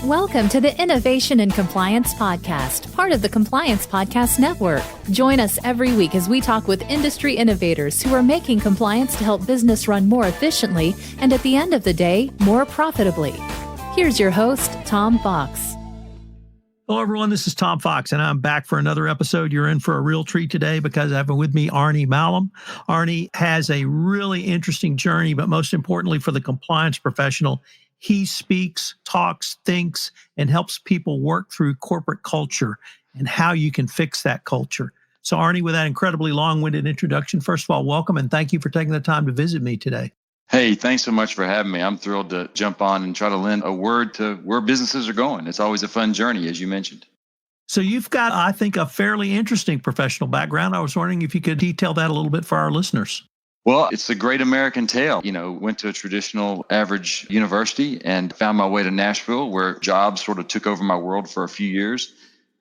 Welcome to the Innovation and Compliance Podcast, part of the Compliance Podcast Network. Join us every week as we talk with industry innovators who are making compliance to help business run more efficiently and at the end of the day, more profitably. Here's your host, Tom Fox. Hello, everyone. This is Tom Fox, and I'm back for another episode. You're in for a real treat today because I have with me Arnie Malham. Arnie has a really interesting journey, but most importantly for the compliance professional, he speaks, talks, thinks, and helps people work through corporate culture and how you can fix that culture. So Arnie, with that incredibly long-winded introduction, first of all, welcome and thank you for taking the time to visit me today. Hey, thanks so much for having me. I'm thrilled to jump on and try to lend a word to where businesses are going. It's always a fun journey, as you mentioned. So you've got, I think, a fairly interesting professional background. I was wondering if you could detail that a little bit for our listeners. Well, it's the great American tale. Went to a traditional average university and found my way to Nashville, where jobs sort of took over my world for a few years.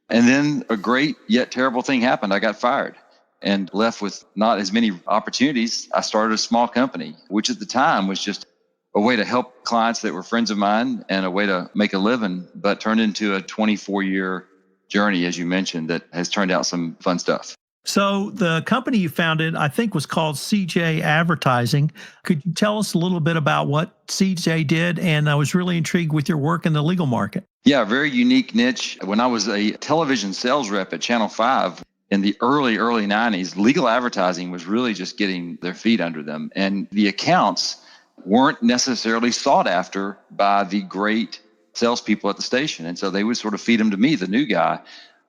And then a great yet terrible thing happened. I got fired and left with not as many opportunities. I started a small company, which at the time was just a way to help clients that were friends of mine and a way to make a living, but turned into a 24-year journey, as you mentioned, that has turned out some fun stuff. So the company you founded, I think, was called CJ Advertising. Could you tell us a little bit about what CJ did? And I was really intrigued with your work in the legal market. Yeah, very unique niche. When I was a television sales rep at Channel 5 in the early 90s, legal advertising was really just getting their feet under them. And the accounts weren't necessarily sought after by the great salespeople at the station. And so they would sort of feed them to me, the new guy.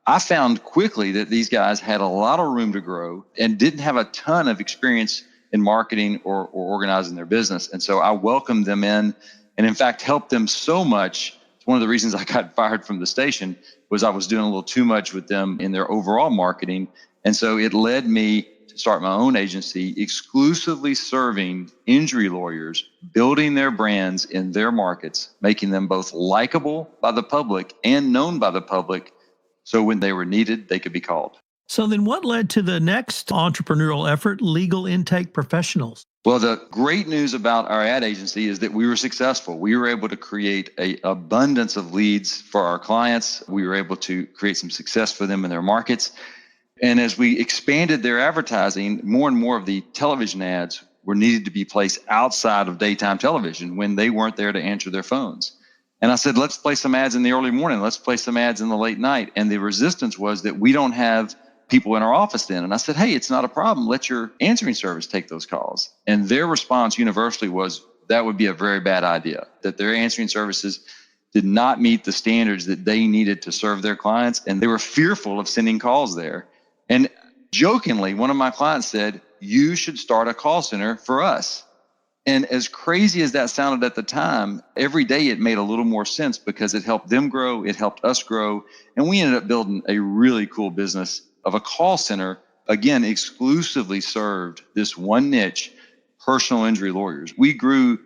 I found quickly that these guys had a lot of room to grow and didn't have a ton of experience in marketing or organizing their business. And so I welcomed them in and, in fact, helped them so much. It's one of the reasons I got fired from the station was I was doing a little too much with them in their overall marketing. And so it led me to start my own agency exclusively serving injury lawyers, building their brands in their markets, making them both likable by the public and known by the public. So when they were needed, they could be called. So then what led to the next entrepreneurial effort, Legal Intake Professionals? Well, the great news about our ad agency is that we were successful. We were able to create an abundance of leads for our clients. We were able to create some success for them in their markets. And as we expanded their advertising, more and more of the television ads were needed to be placed outside of daytime television when they weren't there to answer their phones. And I said, let's place some ads in the early morning. Let's place some ads in the late night. And the resistance was that we don't have people in our office then. And I said, hey, it's not a problem. Let your answering service take those calls. And their response universally was that would be a very bad idea, that their answering services did not meet the standards that they needed to serve their clients. And they were fearful of sending calls there. And jokingly, one of my clients said, you should start a call center for us. And as crazy as that sounded at the time, every day it made a little more sense because it helped them grow, it helped us grow, and we ended up building a really cool business of a call center, again, exclusively served this one niche, personal injury lawyers. We grew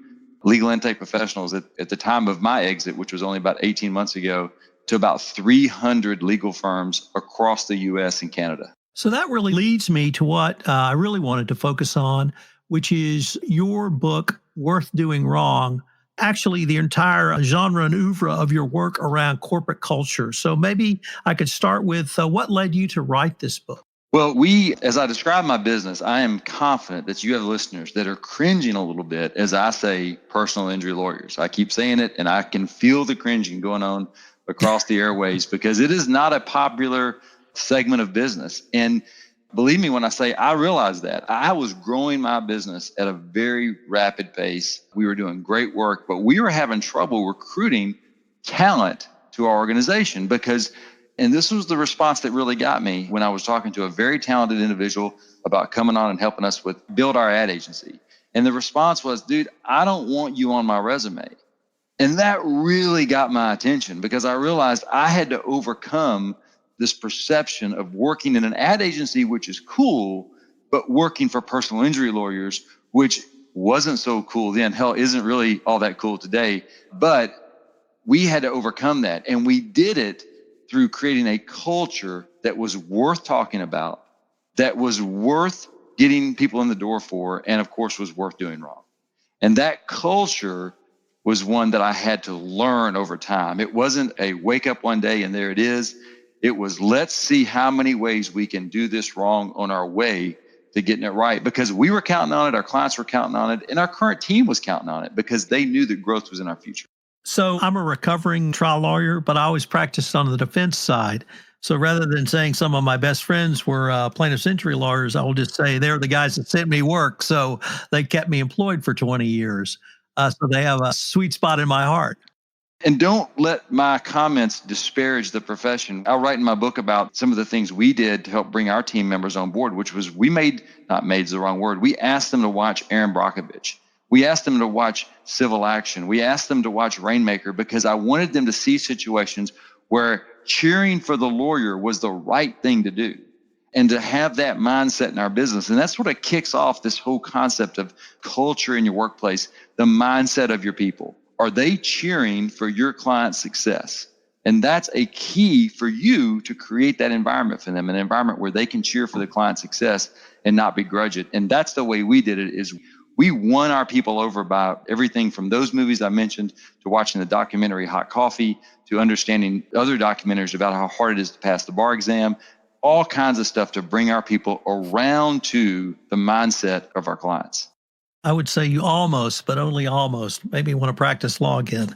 Legal Intake Professionals at the time of my exit, which was only about 18 months ago, to about 300 legal firms across the U.S. and Canada. So that really leads me to what I really wanted to focus on, which is your book, Worth Doing Wrong, actually the entire genre and oeuvre of your work around corporate culture. So maybe I could start with what led you to write this book? Well, as I describe my business, I am confident that you have listeners that are cringing a little bit as I say personal injury lawyers. I keep saying it, and I can feel the cringing going on across the airways because it is not a popular segment of business. And believe me when I say I realized that. I was growing my business at a very rapid pace. We were doing great work, but we were having trouble recruiting talent to our organization because, and this was the response that really got me when I was talking to a very talented individual about coming on and helping us build our ad agency. And the response was, dude, I don't want you on my resume. And that really got my attention because I realized I had to overcome this perception of working in an ad agency, which is cool, but working for personal injury lawyers, which wasn't so cool then. Hell, isn't really all that cool today. But we had to overcome that. And we did it through creating a culture that was worth talking about, that was worth getting people in the door for, and of course was worth doing wrong. And that culture was one that I had to learn over time. It wasn't a wake up one day and there it is. It was, let's see how many ways we can do this wrong on our way to getting it right, because we were counting on it, our clients were counting on it, and our current team was counting on it because they knew that growth was in our future. So I'm a recovering trial lawyer, but I always practiced on the defense side. So rather than saying some of my best friends were plaintiff's injury lawyers, I will just say they're the guys that sent me work. So they kept me employed for 20 years. So they have a sweet spot in my heart. And don't let my comments disparage the profession. I'll write in my book about some of the things we did to help bring our team members on board, which was we asked them to watch Aaron Brockovich. We asked them to watch Civil Action. We asked them to watch Rainmaker because I wanted them to see situations where cheering for the lawyer was the right thing to do, and to have that mindset in our business. And that's what it kicks off this whole concept of culture in your workplace, the mindset of your people. Are they cheering for your client's success? And that's a key for you to create that environment for them, an environment where they can cheer for the client's success and not begrudge it. And that's the way we did it, is we won our people over by everything from those movies I mentioned to watching the documentary Hot Coffee to understanding other documentaries about how hard it is to pass the bar exam, all kinds of stuff to bring our people around to the mindset of our clients. I would say you almost, but only almost, maybe want to practice law again.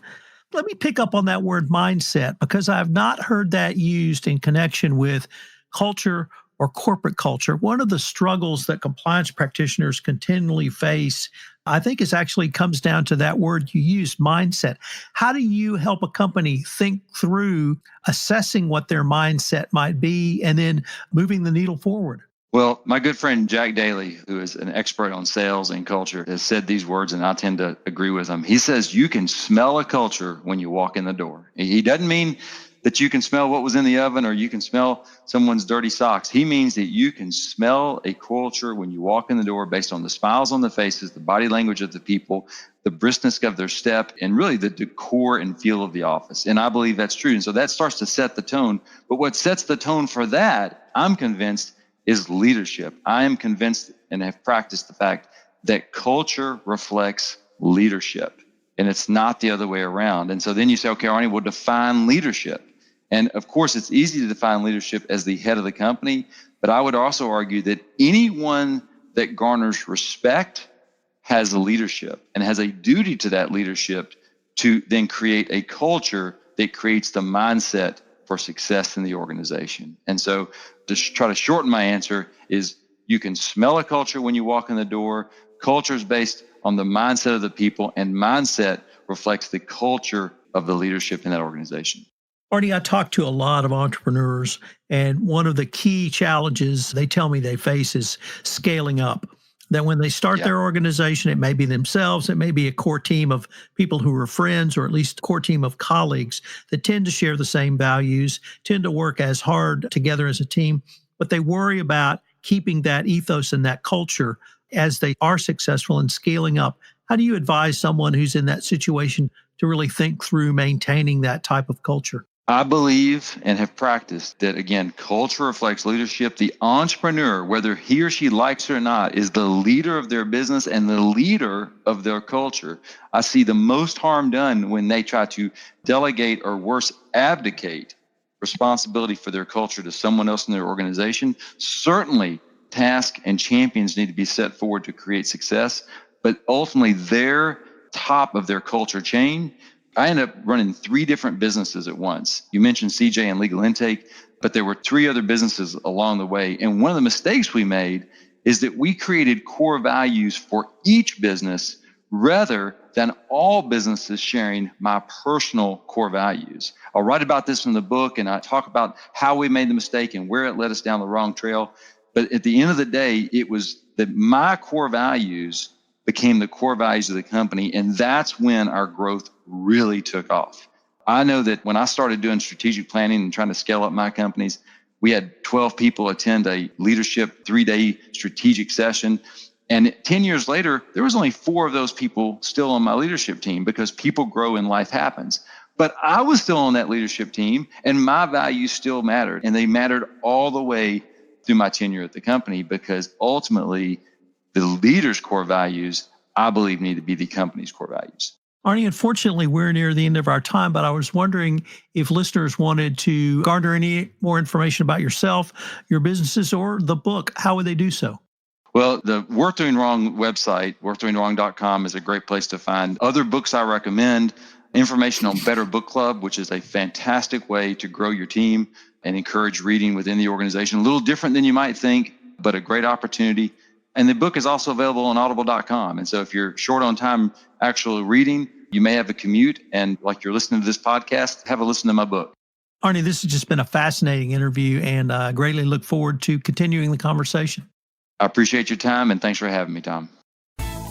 Let me pick up on that word mindset, because I've not heard that used in connection with culture or corporate culture. One of the struggles that compliance practitioners continually face, I think, is actually comes down to that word you used, mindset. How do you help a company think through assessing what their mindset might be and then moving the needle forward? Well, my good friend Jack Daly, who is an expert on sales and culture, has said these words, and I tend to agree with him. He says, you can smell a culture when you walk in the door. He doesn't mean that you can smell what was in the oven or you can smell someone's dirty socks. He means that you can smell a culture when you walk in the door based on the smiles on the faces, the body language of the people, the briskness of their step, and really the decor and feel of the office. And I believe that's true. And so that starts to set the tone. But what sets the tone for that, I'm convinced, is leadership. I am convinced and have practiced the fact that culture reflects leadership, and it's not the other way around. And so then you say, okay, Arnie, we'll define leadership. And of course, it's easy to define leadership as the head of the company, but I would also argue that anyone that garners respect has leadership and has a duty to that leadership to then create a culture that creates the mindset for success in the organization. And so to try to shorten my answer is, you can smell a culture when you walk in the door. Culture is based on the mindset of the people, and mindset reflects the culture of the leadership in that organization. Arnie, I talk to a lot of entrepreneurs, and one of the key challenges they tell me they face is scaling up. That when they start their organization, it may be themselves, it may be a core team of people who are friends, or at least a core team of colleagues that tend to share the same values, tend to work as hard together as a team, but they worry about keeping that ethos and that culture as they are successful in scaling up. How do you advise someone who's in that situation to really think through maintaining that type of culture? I believe and have practiced that, again, culture reflects leadership. The entrepreneur, whether he or she likes it or not, is the leader of their business and the leader of their culture. I see the most harm done when they try to delegate, or worse, abdicate responsibility for their culture to someone else in their organization. Certainly, tasks and champions need to be set forward to create success, but ultimately they're top of their culture chain. I ended up running 3 different businesses at once. You mentioned CJ and Legal Intake, but there were 3 other businesses along the way. And one of the mistakes we made is that we created core values for each business rather than all businesses sharing my personal core values. I'll write about this in the book, and I talk about how we made the mistake and where it led us down the wrong trail. But at the end of the day, it was that my core values became the core values of the company, and that's when our growth really took off. I know that when I started doing strategic planning and trying to scale up my companies, we had 12 people attend a leadership 3-day strategic session. And 10 years later, there was only 4 of those people still on my leadership team, because people grow and life happens. But I was still on that leadership team, and my values still mattered. And they mattered all the way through my tenure at the company, because ultimately the leader's core values, I believe, need to be the company's core values. Arnie, unfortunately, we're near the end of our time, but I was wondering if listeners wanted to garner any more information about yourself, your businesses, or the book, how would they do so? Well, the Worth Doing Wrong website, worthdoingwrong.com, is a great place to find other books I recommend, information on Better Book Club, which is a fantastic way to grow your team and encourage reading within the organization. A little different than you might think, but a great opportunity. And the book is also available on audible.com. And so if you're short on time actually reading, you may have a commute, and like you're listening to this podcast, have a listen to my book. Arnie, this has just been a fascinating interview, and I greatly look forward to continuing the conversation. I appreciate your time, and thanks for having me, Tom.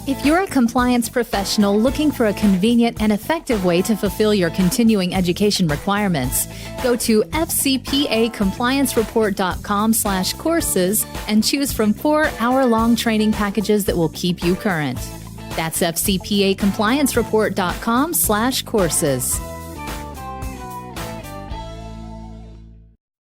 If you're a compliance professional looking for a convenient and effective way to fulfill your continuing education requirements, go to fcpacompliancereport.com/courses and choose from 4 hour-long training packages that will keep you current. That's fcpacompliancereport.com/courses.